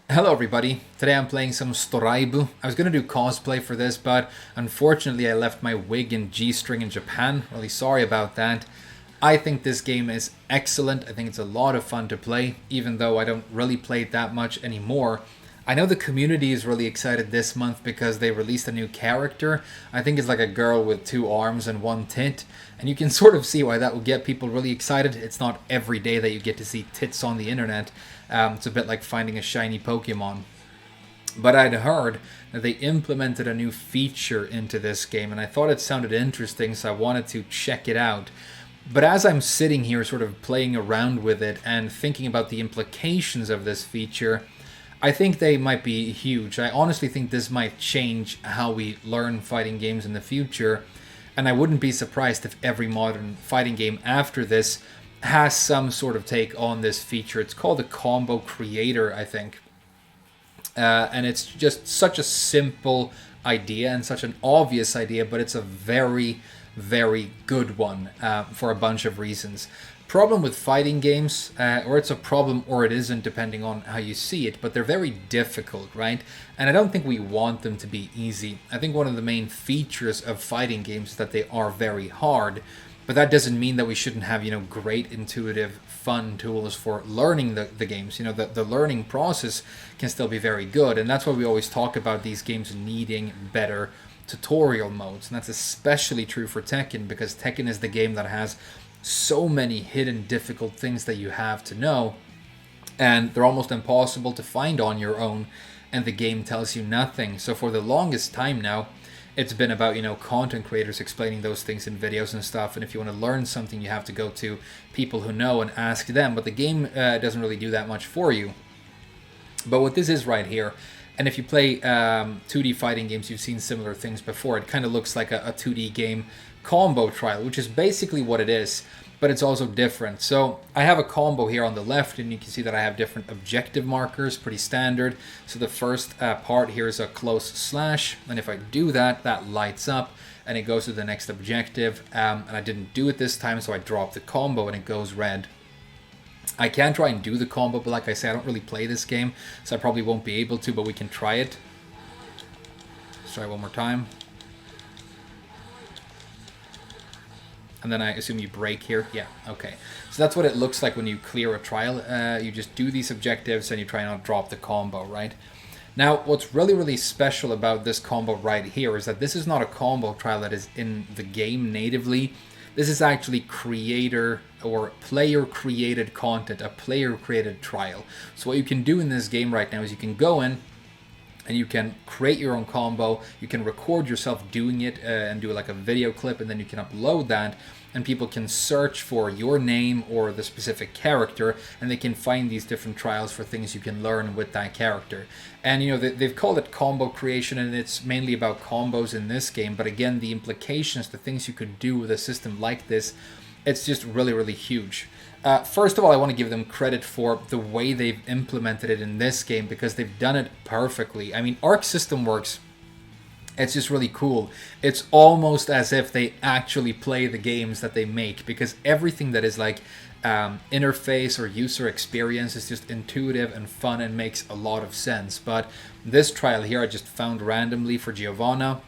Hello everybody, today I'm playing some Storaibu. I was going to do cosplay for this, but unfortunately I left my wig and G-string in Japan. Really sorry about that. I think this game is excellent. I think it's a lot of fun to play, even though I don't really play it that much anymore. I know the community is really excited this month because they released a new character. I think it's like a girl with two arms and one tit, and you can sort of see why that would get people really excited. It's not every day that you get to see tits on the internet. It's a bit like finding a shiny Pokemon. But I'd heard that they implemented a new feature into this game, and I thought it sounded interesting, so I wanted to check it out. But as I'm sitting here, sort of playing around with it and thinking about the implications of this feature, I think they might be huge. I honestly think this might change how we learn fighting games in the future, and I wouldn't be surprised if every modern fighting game after this has some sort of take on this feature. It's called the Combo Creator, I think. And it's just such a simple idea and such an obvious idea, but it's a very, very good one for a bunch of reasons. Problem with fighting games, or it's a problem or it isn't, depending on how you see it, but they're very difficult, right? And I don't think we want them to be easy. I think one of the main features of fighting games is that they are very hard. But that doesn't mean that we shouldn't have, great intuitive, fun tools for learning the games. The learning process can still be very good. And that's why we always talk about these games needing better tutorial modes. And that's especially true for Tekken, because Tekken is the game that has so many hidden difficult things that you have to know. And they're almost impossible to find on your own. And the game tells you nothing. So for the longest time now, it's been about content creators explaining those things in videos and stuff, and if you want to learn something you have to go to people who know and ask them, but the game doesn't really do that much for you. But what this is right here, and if you play 2D fighting games, you've seen similar things before. It kind of looks like a 2D game combo trial, which is basically what it is, but it's also different. So I have a combo here on the left, and you can see that I have different objective markers, pretty standard. So the first part here is a close slash, and if I do that, that lights up, and it goes to the next objective. And I didn't do it this time, so I dropped the combo, and it goes red. I can try and do the combo, but like I said, I don't really play this game, so I probably won't be able to, but we can try it. Let's try one more time. And then I assume you break here. Yeah, okay. So that's what it looks like when you clear a trial. You just do these objectives and you try not to drop the combo, right? Now, what's really, really special about this combo right here is that this is not a combo trial that is in the game natively. This is actually creator or player-created content, a player-created trial. So what you can do in this game right now is you can go in, and you can create your own combo. You can record yourself doing it and do like a video clip, and then you can upload that, and people can search for your name or the specific character, and they can find these different trials for things you can learn with that character. And they've called it combo creation, and it's mainly about combos in this game, but again, the implications, the things you could do with a system like this, it's just really, really huge. First of all, I want to give them credit for the way they've implemented it in this game, because they've done it perfectly. I mean, Arc System Works, it's just really cool. It's almost as if they actually play the games that they make, because everything that is like interface or user experience is just intuitive and fun and makes a lot of sense. But this trial here I just found randomly for Giovanna.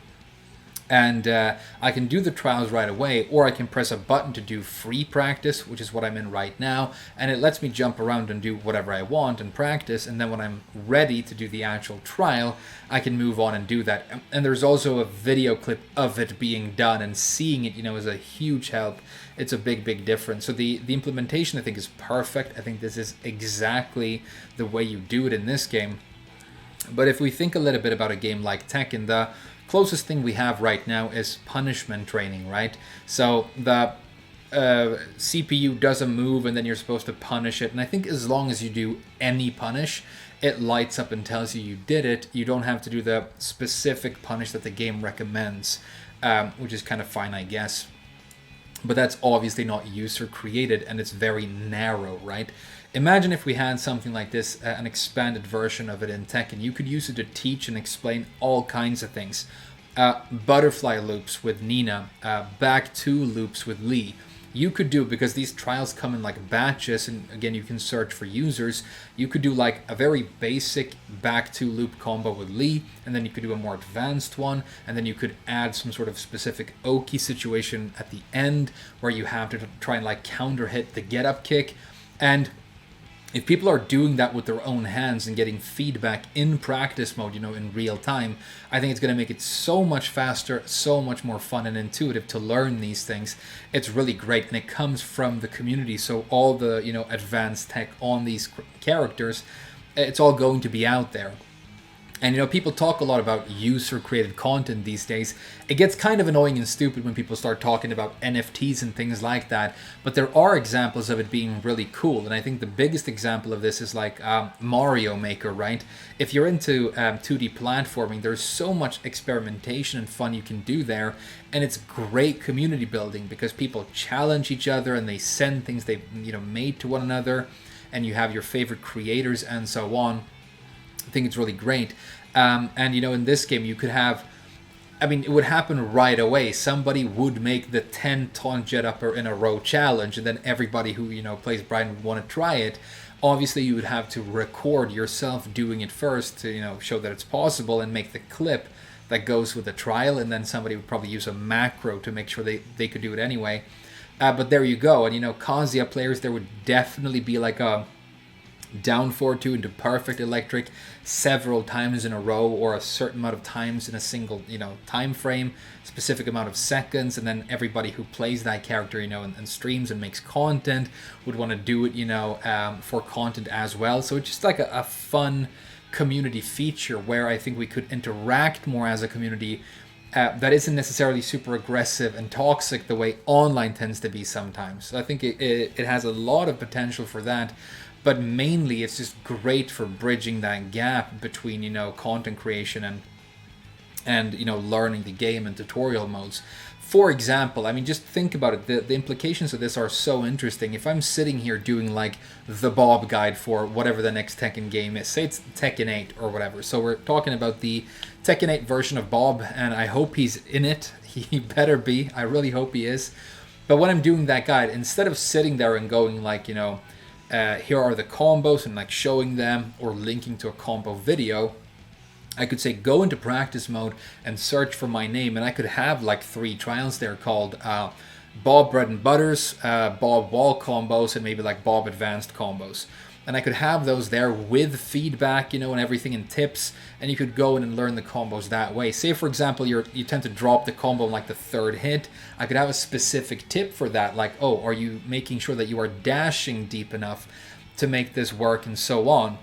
And I can do the trials right away, or I can press a button to do free practice, which is what I'm in right now, and it lets me jump around and do whatever I want and practice, and then when I'm ready to do the actual trial, I can move on and do that. And there's also a video clip of it being done, and seeing it, is a huge help. It's a big, big difference. So the implementation, I think, is perfect. I think this is exactly the way you do it in this game. But if we think a little bit about a game like Tekken, the closest thing we have right now is punishment training, right? So the CPU does a move and then you're supposed to punish it. And I think as long as you do any punish, it lights up and tells you did it. You don't have to do the specific punish that the game recommends, which is kind of fine, I guess. But that's obviously not user created, and it's very narrow, right? Imagine if we had something like this, an expanded version of it in Tekken. You could use it to teach and explain all kinds of things. Butterfly loops with Nina, back two loops with Lee. you could do, because these trials come in like batches, and again, you can search for users, you could do like a very basic back to loop combo with Lee, and then you could do a more advanced one, and then you could add some sort of specific Oki situation at the end where you have to try and like counter hit the get up kick. And if people are doing that with their own hands and getting feedback in practice mode, in real time, I think it's going to make it so much faster, so much more fun and intuitive to learn these things. It's really great, and it comes from the community. So all the, advanced tech on these characters, it's all going to be out there. And people talk a lot about user-created content these days. It gets kind of annoying and stupid when people start talking about NFTs and things like that. But there are examples of it being really cool. And I think the biggest example of this is like Mario Maker, right? If you're into 2D platforming, there's so much experimentation and fun you can do there. And it's great community building because people challenge each other and they send things they've made to one another. And you have your favorite creators and so on. I think it's really great. And in this game you could have, it would happen right away. Somebody would make the 10 ton jet upper in a row challenge, and then everybody who plays Brian would want to try it. Obviously you would have to record yourself doing it first to show that it's possible and make the clip that goes with the trial, and then somebody would probably use a macro to make sure they could do it anyway. But there you go. And Kazuya players, there would definitely be like a down forward 2 into perfect electric several times in a row, or a certain amount of times in a single time frame, specific amount of seconds, and then everybody who plays that character and streams and makes content would want to do it for content as well. So it's just like a fun community feature where I think we could interact more as a community that isn't necessarily super aggressive and toxic the way online tends to be sometimes. So I think it has a lot of potential for that. But mainly, it's just great for bridging that gap between, content creation and learning the game and tutorial modes. For example, just think about it. The implications of this are so interesting. If I'm sitting here doing like the Bob guide for whatever the next Tekken game is, say it's Tekken 8 or whatever. So we're talking about the Tekken 8 version of Bob, and I hope he's in it. He better be. I really hope he is. But when I'm doing that guide, instead of sitting there and going like, here are the combos and like showing them or linking to a combo video, I could say go into practice mode and search for my name, and I could have like 3 trials there called Bob Bread and Butters, Bob Wall combos, and maybe like Bob Advanced combos. And I could have those there with feedback, and everything and tips, and you could go in and learn the combos that way. Say, for example, you tend to drop the combo in like the 3rd hit. I could have a specific tip for that, like, oh, are you making sure that you are dashing deep enough to make this work, and so on.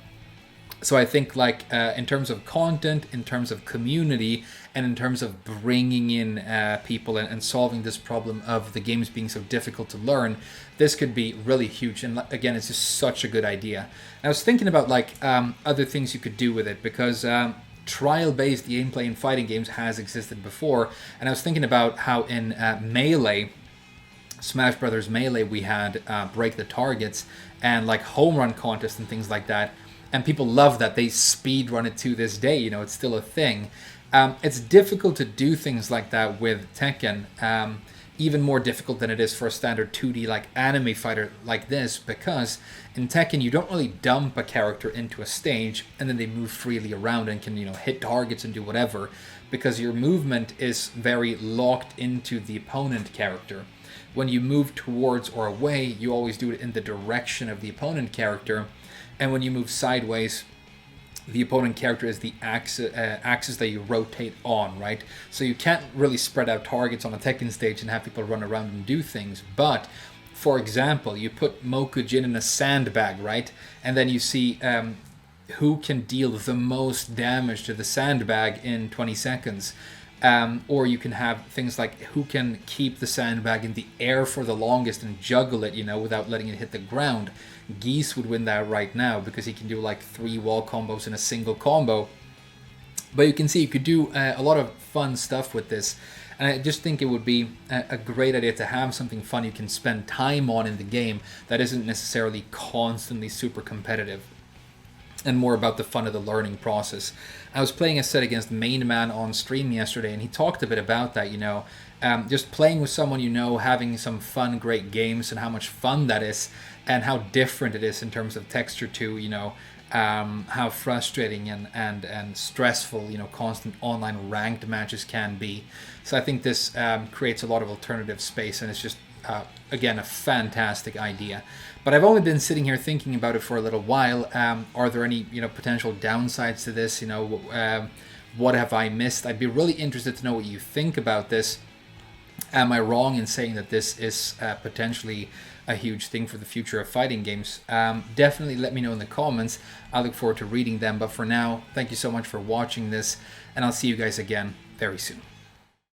So I think like in terms of content, in terms of community, and in terms of bringing in people and solving this problem of the games being so difficult to learn, this could be really huge. And again, it's just such a good idea. And I was thinking about like other things you could do with it, because trial-based gameplay in fighting games has existed before. And I was thinking about how in Melee, Smash Brothers Melee, we had break the targets and like home run contests and things like that. And people love that. They speed run it to this day. It's still a thing. It's difficult to do things like that with Tekken. Even more difficult than it is for a standard 2D like anime fighter like this, because in Tekken you don't really dump a character into a stage and then they move freely around and can hit targets and do whatever, because your movement is very locked into the opponent character. When you move towards or away, you always do it in the direction of the opponent character. And when you move sideways, the opponent character is the axis that you rotate on, right? So you can't really spread out targets on a Tekken stage and have people run around and do things. But, for example, you put Mokujin in a sandbag, right? And then you see who can deal the most damage to the sandbag in 20 seconds. Or you can have things like who can keep the sandbag in the air for the longest and juggle it, without letting it hit the ground. Geese would win that right now because he can do like 3 wall combos in a single combo. But you can see you could do a lot of fun stuff with this. And I just think it would be a great idea to have something fun you can spend time on in the game that isn't necessarily constantly super competitive, and more about the fun of the learning process. I was playing a set against Main Man on stream yesterday, and he talked a bit about that, just playing with someone you know, having some fun, great games, and how much fun that is, and how different it is in terms of texture to, how frustrating and stressful, constant online ranked matches can be. So I think this creates a lot of alternative space, and it's just, again, a fantastic idea. But I've only been sitting here thinking about it for a little while. Are there any, potential downsides to this? What have I missed? I'd be really interested to know what you think about this. Am I wrong in saying that this is potentially a huge thing for the future of fighting games? Definitely let me know in the comments. I look forward to reading them. But for now, thank you so much for watching this, and I'll see you guys again very soon.